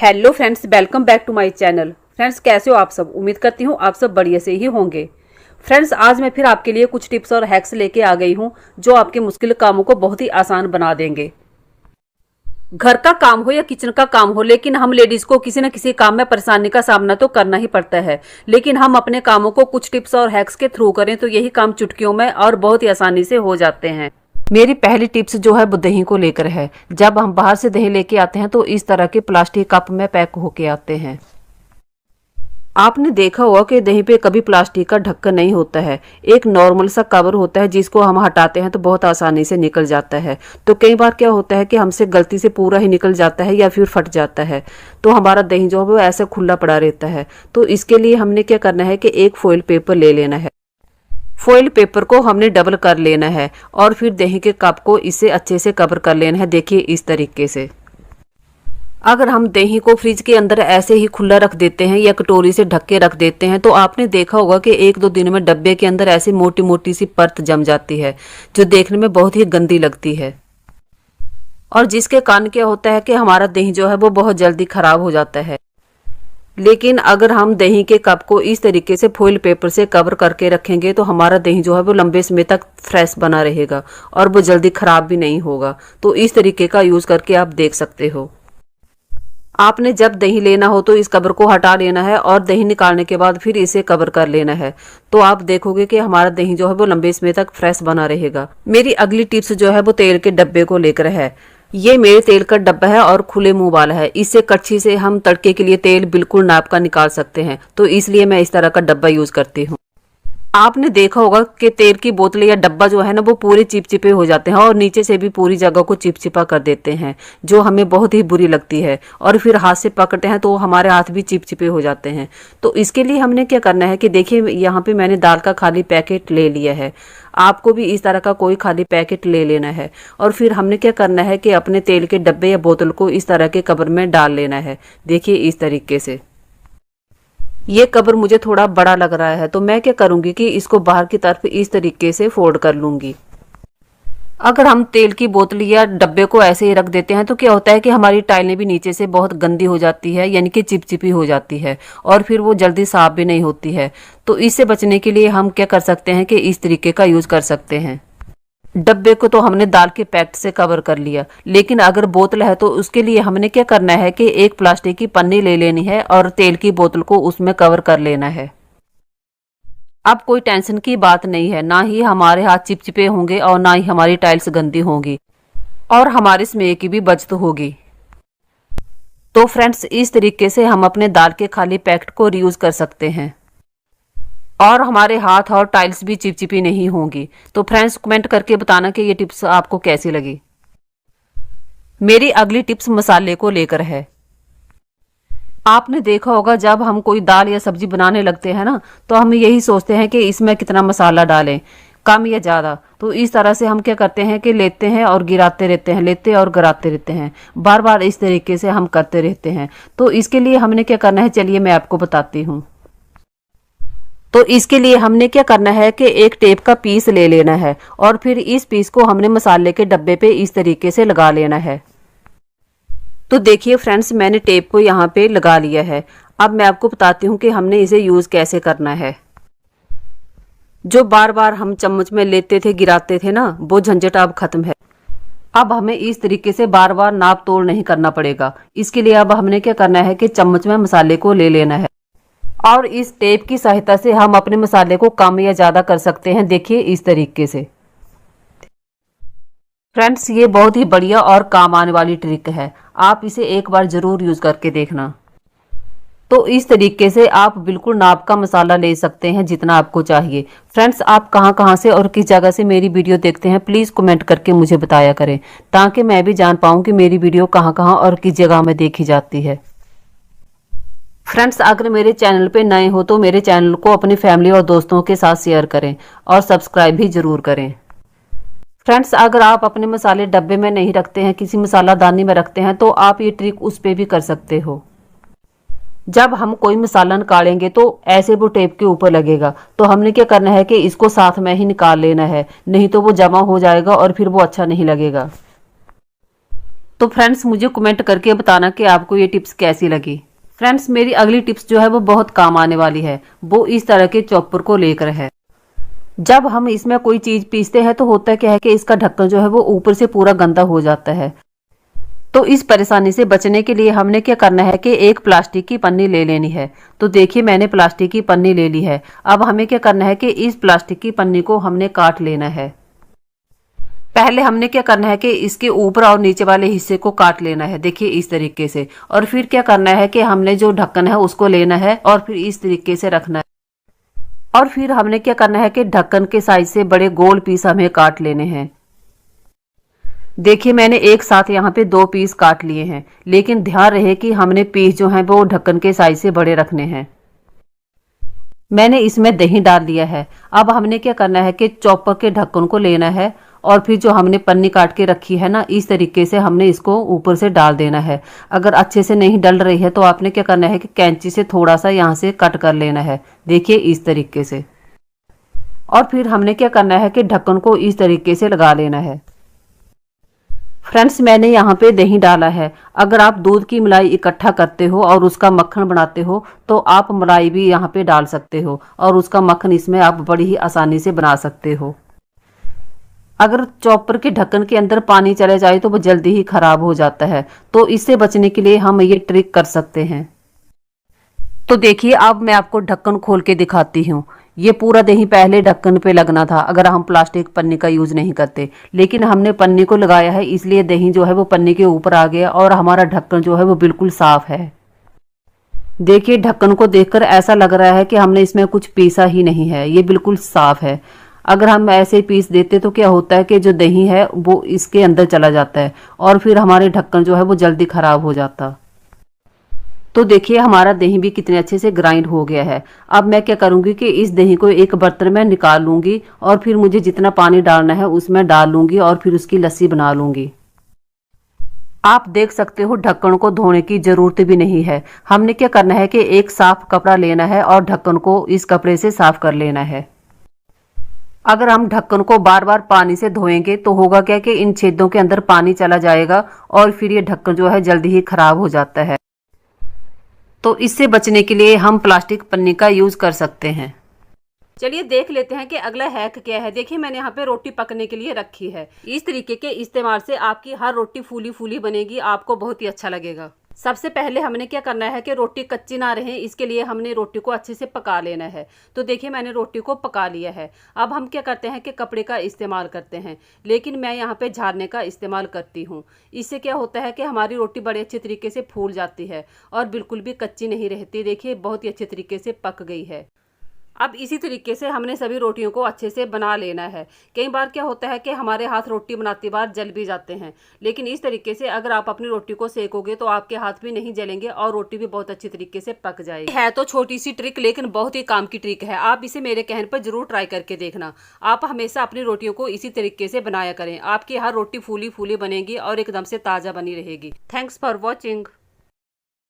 Hello friends, welcome back to my channel. Friends, कैसे हो आप सब? उम्मीद करती हूँ आप सब बढ़िया से ही होंगे। फ्रेंड्स, आज मैं फिर आपके लिए कुछ टिप्स और हैक्स लेके आ गई हूँ जो आपके मुश्किल कामों को बहुत ही आसान बना देंगे। घर का काम हो या किचन का काम हो, लेकिन हम लेडीज को किसी न किसी काम में परेशानी का सामना तो करना ही पड़ता है। लेकिन हम अपने कामों को कुछ टिप्स और हैक्स के थ्रू करें तो यही काम चुटकियों में और बहुत ही आसानी से हो जाते हैं। मेरी पहली टिप्स जो है वो दही को लेकर है। जब हम बाहर से दही लेके आते हैं तो इस तरह के प्लास्टिक कप में पैक होके आते हैं। आपने देखा होगा कि दही पे कभी प्लास्टिक का ढक्कन नहीं होता है, एक नॉर्मल सा कवर होता है जिसको हम हटाते हैं तो बहुत आसानी से निकल जाता है। तो कई बार क्या होता है कि हमसे गलती से पूरा ही निकल जाता है या फिर फट जाता है, तो हमारा दही जो है वो ऐसे खुला पड़ा रहता है। तो इसके लिए हमने क्या करना है कि एक फॉइल पेपर ले लेना है। फॉइल पेपर को हमने डबल कर लेना है और फिर दही के कप को इससे अच्छे से कवर कर लेना है। देखिए इस तरीके से। अगर हम दही को फ्रिज के अंदर ऐसे ही खुला रख देते हैं या कटोरी से ढक के रख देते हैं तो आपने देखा होगा कि एक दो दिन में डब्बे के अंदर ऐसी मोटी मोटी सी परत जम जाती है जो देखने में बहुत ही गंदी लगती है, और जिसके कारण क्या होता है कि हमारा दही जो है वो बहुत जल्दी खराब हो जाता है। लेकिन अगर हम दही के कप को इस तरीके से फॉइल पेपर से कवर करके रखेंगे तो हमारा दही जो है वो लंबे समय तक फ्रेश बना रहेगा और वो जल्दी खराब भी नहीं होगा। तो इस तरीके का यूज करके आप देख सकते हो। आपने जब दही लेना हो तो इस कवर को हटा लेना है और दही निकालने के बाद फिर इसे कवर कर लेना है। तो आप देखोगे कि हमारा दही जो है वो लंबे समय तक फ्रेश बना रहेगा। मेरी अगली टिप्स जो है वो तेल के डब्बे को लेकर है। ये मेरे तेल का डब्बा है और खुले मुंह वाला है। इससे कड़छी से हम तड़के के लिए तेल बिल्कुल नाप का निकाल सकते हैं, तो इसलिए मैं इस तरह का डब्बा यूज करती हूँ। आपने देखा होगा कि तेल की बोतल या डब्बा जो है ना वो पूरे चिपचिपे हो जाते हैं और नीचे से भी पूरी जगह को चिपचिपा कर देते हैं, जो हमें बहुत ही बुरी लगती है। और फिर हाथ से पकड़ते हैं तो हमारे हाथ भी चिपचिपे हो जाते हैं। तो इसके लिए हमने क्या करना है कि देखिए यहाँ पे मैंने दाल का खाली पैकेट ले लिया है। आपको भी इस तरह का कोई खाली पैकेट ले लेना है और फिर हमने क्या करना है कि अपने तेल के डब्बे या बोतल को इस तरह के कवर में डाल लेना है। देखिए इस तरीके से। ये कवर मुझे थोड़ा बड़ा लग रहा है तो मैं क्या करूंगी कि इसको बाहर की तरफ इस तरीके से फोल्ड कर लूंगी। अगर हम तेल की बोतल या डब्बे को ऐसे ही रख देते हैं तो क्या होता है कि हमारी टाइलें भी नीचे से बहुत गंदी हो जाती है, यानी कि चिपचिपी हो जाती है और फिर वो जल्दी साफ भी नहीं होती है। तो इससे बचने के लिए हम क्या कर सकते हैं कि इस तरीके का यूज कर सकते हैं। डब्बे को तो हमने दाल के पैकेट से कवर कर लिया, लेकिन अगर बोतल है तो उसके लिए हमने क्या करना है कि एक प्लास्टिक की पन्नी ले लेनी है और तेल की बोतल को उसमें कवर कर लेना है। अब कोई टेंशन की बात नहीं है, ना ही हमारे हाथ चिपचिपे होंगे और ना ही हमारी टाइल्स गंदी होंगी और हमारे समय की भी बचत होगी। तो फ्रेंड्स, इस तरीके से हम अपने दाल के खाली पैकेट को रीयूज कर सकते हैं और हमारे हाथ और टाइल्स भी चिपचिपी नहीं होंगी। तो फ्रेंड्स, कमेंट करके बताना कि ये टिप्स आपको कैसी लगी। मेरी अगली टिप्स मसाले को लेकर है। आपने देखा होगा जब हम कोई दाल या सब्जी बनाने लगते हैं ना तो हम यही सोचते हैं कि इसमें कितना मसाला डालें, कम या ज्यादा। तो इस तरह से हम क्या करते हैं कि लेते हैं और गिराते रहते हैं, लेते और गिराते रहते हैं, बार बार इस तरीके से हम करते रहते हैं। तो इसके लिए हमने क्या करना है, चलिए मैं आपको बताती हूँ। तो इसके लिए हमने क्या करना है कि एक टेप का पीस ले लेना है और फिर इस पीस को हमने मसाले के डब्बे पे इस तरीके से लगा लेना है। तो देखिए फ्रेंड्स, मैंने टेप को यहाँ पे लगा लिया है। अब मैं आपको बताती हूँ कि हमने इसे यूज कैसे करना है। जो बार बार हम चम्मच में लेते थे, गिराते थे ना, वो झंझट अब खत्म है। अब हमें इस तरीके से बार बार नाप तोल नहीं करना पड़ेगा। इसके लिए अब हमने क्या करना है कि चम्मच में मसाले को ले लेना है और इस टेप की सहायता से हम अपने मसाले को कम या ज्यादा कर सकते हैं। देखिए इस तरीके से। फ्रेंड्स, ये बहुत ही बढ़िया और काम आने वाली ट्रिक है, आप इसे एक बार जरूर यूज करके देखना। तो इस तरीके से आप बिल्कुल नाप का मसाला ले सकते हैं जितना आपको चाहिए। फ्रेंड्स, आप कहां से और किस जगह से मेरी वीडियो देखते हैं प्लीज कमेंट करके मुझे बताया करें, ताकि मैं भी जान पाऊं कि मेरी वीडियो कहां और किस जगह में देखी जाती है। फ्रेंड्स, अगर मेरे चैनल पे नए हो तो मेरे चैनल को अपनी फैमिली और दोस्तों के साथ शेयर करें और सब्सक्राइब भी जरूर करें। फ्रेंड्स, अगर आप अपने मसाले डब्बे में नहीं रखते हैं, किसी मसाला दानी में रखते हैं, तो आप ये ट्रिक उस पे भी कर सकते हो। जब हम कोई मसाला निकालेंगे तो ऐसे वो टेप के ऊपर लगेगा, तो हमने क्या करना है कि इसको साथ में ही निकाल लेना है, नहीं तो वो जमा हो जाएगा और फिर वो अच्छा नहीं लगेगा। तो फ्रेंड्स मुझे कमेंट करके बताना कि आपको ये टिप्स कैसी लगी। फ्रेंड्स मेरी अगली टिप्स जो है वो बहुत काम आने वाली है, वो इस तरह के चॉपर को लेकर है। जब हम इसमें कोई चीज पीसते हैं तो होता क्या है कि इसका ढक्कन जो है वो ऊपर से पूरा गंदा हो जाता है। तो इस परेशानी से बचने के लिए हमने क्या करना है कि एक प्लास्टिक की पन्नी ले लेनी है। तो देखिए मैंने प्लास्टिक की पन्नी ले ली है। अब हमें क्या करना है कि इस प्लास्टिक की पन्नी को हमने काट लेना है। पहले हमने क्या करना है कि इसके ऊपर और नीचे वाले हिस्से को काट लेना है, देखिए इस तरीके से। और फिर क्या करना है कि हमने जो ढक्कन है उसको लेना है और फिर इस तरीके से रखना है। और फिर हमने क्या करना है कि ढक्कन के साइज से बड़े गोल पीस हमें काट लेने हैं। देखिए मैंने एक साथ यहाँ पे 2 पीस काट लिए हैं, लेकिन ध्यान रहे कि हमने पीस जो है वो ढक्कन के साइज से बड़े रखने हैं। मैंने इसमें दही डाल दिया है। अब हमने क्या करना है कि चॉपर के ढक्कन को लेना है और फिर जो हमने पन्नी काट के रखी है ना, इस तरीके से हमने इसको ऊपर से डाल देना है। अगर अच्छे से नहीं डल रही है तो आपने क्या करना है कि कैंची से थोड़ा सा यहाँ से कट कर लेना है, देखिए इस तरीके से। और फिर हमने क्या करना है कि ढक्कन को इस तरीके से लगा लेना है। फ्रेंड्स मैंने यहाँ पे दही डाला है। अगर आप दूध की मलाई इकट्ठा करते हो और उसका मक्खन बनाते हो तो आप मलाई भी यहाँ पे डाल सकते हो और उसका मक्खन इसमें आप बड़ी ही आसानी से बना सकते हो। अगर चॉपर के ढक्कन के अंदर पानी चले जाए तो वो जल्दी ही खराब हो जाता है, तो इससे बचने के लिए हम ये ट्रिक कर सकते हैं। तो देखिए अब मैं आपको ढक्कन खोल के दिखाती हूँ। ये पूरा दही पहले ढक्कन पे लगना था अगर हम प्लास्टिक पन्नी का यूज नहीं करते, लेकिन हमने पन्नी को लगाया है इसलिए दही जो है वो पन्नी के ऊपर आ गया और हमारा ढक्कन जो है वो बिल्कुल साफ है। देखिए ढक्कन को देखकर ऐसा लग रहा है कि हमने इसमें कुछ पीसा ही नहीं है, ये बिल्कुल साफ है। अगर हम ऐसे पीस देते तो क्या होता है कि जो दही है वो इसके अंदर चला जाता है और फिर हमारे ढक्कन जो है वो जल्दी खराब हो जाता। तो देखिए हमारा दही भी कितने अच्छे से ग्राइंड हो गया है। अब मैं क्या करूंगी कि इस दही को एक बर्तन में निकाल लूंगी और फिर मुझे जितना पानी डालना है उसमें डाल लूंगी और फिर उसकी लस्सी बना लूंगी। आप देख सकते हो ढक्कन को धोने की जरूरत भी नहीं है। हमने क्या करना है कि एक साफ कपड़ा लेना है और ढक्कन को इस कपड़े से साफ कर लेना है। अगर हम ढक्कन को बार बार पानी से धोएंगे तो होगा क्या कि इन छेदों के अंदर पानी चला जाएगा और फिर ये ढक्कन जो है जल्दी ही खराब हो जाता है। तो इससे बचने के लिए हम प्लास्टिक पन्नी का यूज कर सकते हैं। चलिए देख लेते हैं कि अगला हैक क्या है। देखिए मैंने यहाँ पे रोटी पकने के लिए रखी है। इस तरीके के इस्तेमाल से आपकी हर रोटी फूली फूली बनेगी, आपको बहुत ही अच्छा लगेगा। सबसे पहले हमने क्या करना है कि रोटी कच्ची ना रहे, इसके लिए हमने रोटी को अच्छे से पका लेना है। तो देखिए मैंने रोटी को पका लिया है। अब हम क्या करते हैं कि कपड़े का इस्तेमाल करते हैं, लेकिन मैं यहाँ पे झाड़ने का इस्तेमाल करती हूँ। इससे क्या होता है कि हमारी रोटी बड़े अच्छे तरीके से फूल जाती है और बिल्कुल भी कच्ची नहीं रहती। देखिए बहुत ही अच्छे तरीके से पक गई है। अब इसी तरीके से हमने सभी रोटियों को अच्छे से बना लेना है। कई बार क्या होता है कि हमारे हाथ रोटी बनाती बार जल भी जाते हैं, लेकिन इस तरीके से अगर आप अपनी रोटी को सेकोगे तो आपके हाथ भी नहीं जलेंगे और रोटी भी बहुत अच्छी तरीके से पक जाएगी। है तो छोटी सी ट्रिक लेकिन बहुत ही काम की ट्रिक है। आप इसे मेरे कहने पर जरूर ट्राई करके देखना। आप हमेशा अपनी रोटियों को इसी तरीके से बनाया करें, आपकी हर रोटी फूली फूली बनेगी और एकदम से ताज़ा बनी रहेगी। Thanks for watching.